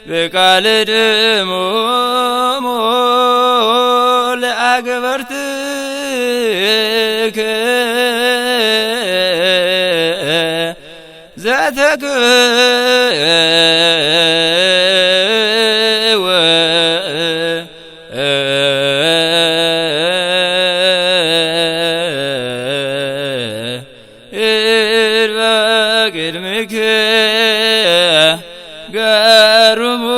بقال دموم لأقبرتك ذاتك قدمك قرمو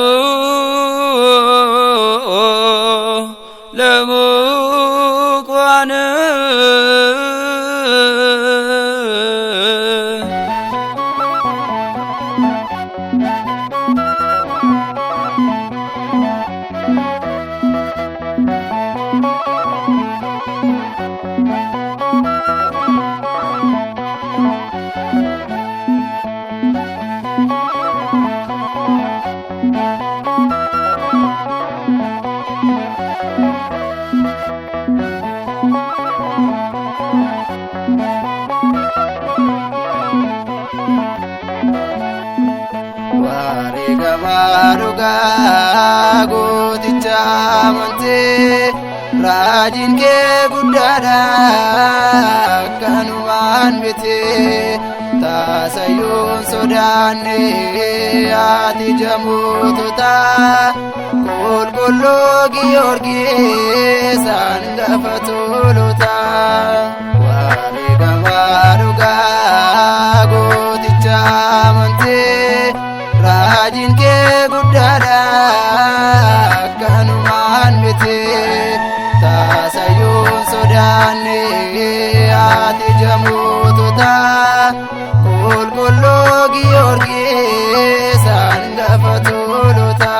لموك وانا Maruga goticha mante rajin ke gudada kanuman bete tasayun sodane ati jamututa kol kologi orgi sanga fatuluta wariga maruga goticha mante rajin ke gudada kanuman bete tasayun sodane ati jamututa kol kologi orgi sanga fatuluta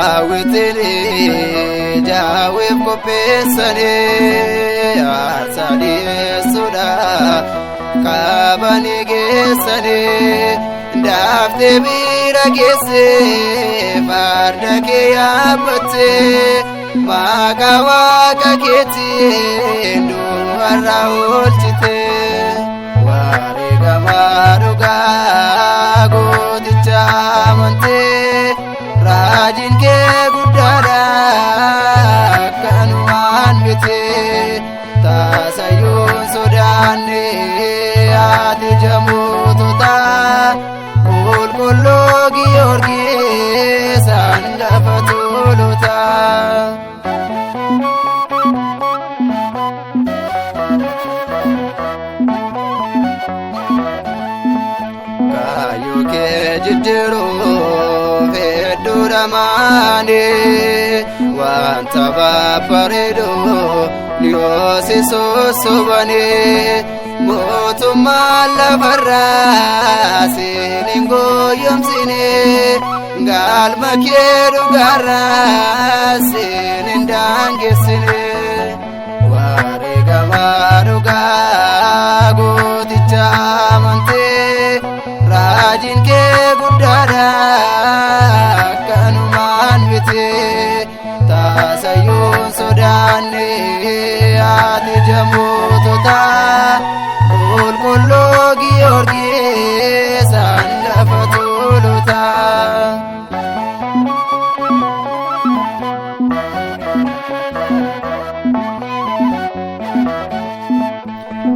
berutawitini jawib ko pesane arsali suda kabani gesane dafte bira gese farda ke abate magawa ka keti ndu araulchite ware gamaruga godicha mante rajin ke gudada kanuman bete tasayun sodane ati jamututa kol kologi orgi sanga fatuluta kayu ke jidiro duramane wanta baparedo niosi sosobane motuma labarra siningo yomsine galma kedu garra sinindangesine ware gamaruga goticha mante rajin ke gudada kanuman bete tasayun sodane ati jamututa kol kologi orgi sanga fatuluta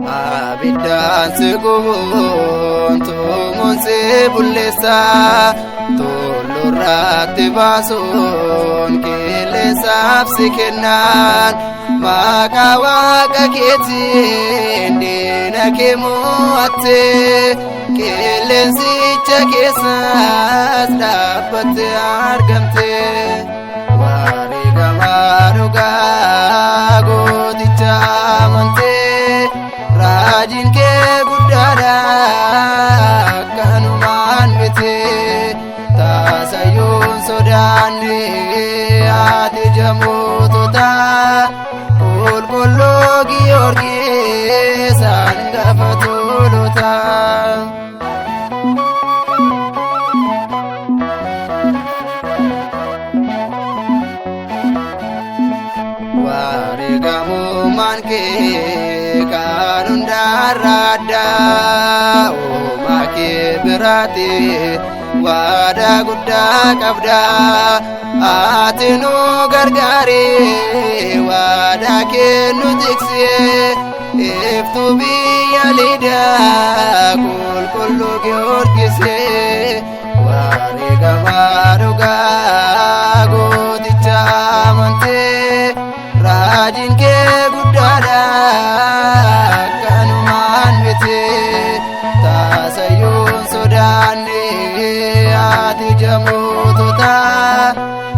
abiddan segubun tumun se bullesa tolurratti baasun qilleensaf si kennan maqaa waaqa keetiin diina kee mo'atte qilleensicha keessas dhaabbatte argamte waarii gamaa dhugaa gooticha amante rajin ke gudada jamootota qulqulluu Giyoorgis hangafa tuulota. Wareegamummaan kee kan hundarra addaa uumaa kee biraatti waadaa guddaa qabda. Ati nu gargaaree waadaa kee nu tiksee iftuu biyya lidaa qulqulluu Giyoorgisee wareegamaa dhugaa gooticha amantee raajiin kee guddaadha akkanumaan miti taasayyuun sodaanne ati jamootota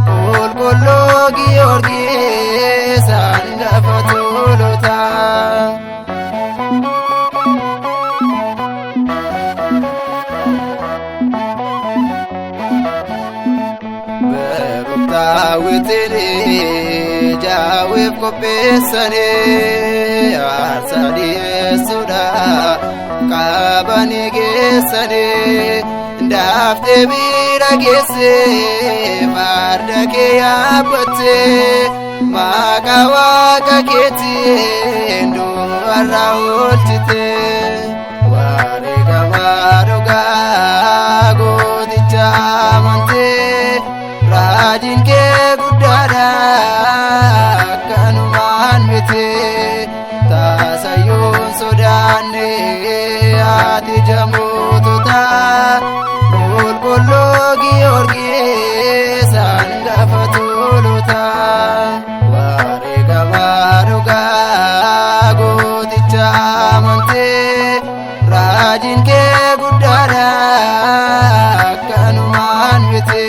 qulqulluu Giyoorgis hangafa tuulota. Daawwitiin jaawweef qopheessanii aarsaa dhiyeessuudhaaf qabanii geessanii daaftee bira geessee farda kee yaabbattee maqaa waaqa keetiin du'arraa oolchitee wareegamaa dhugaa gooticha amantee raajiin kee guddaadha akkanumaan miti taasayyuun sodaanne ati jamootota qulqulluu Giyoorgis hangafa tuulota. Wareegamaa dhugaa gooticha amantee raajiin kee guddaadha akkanumaan miti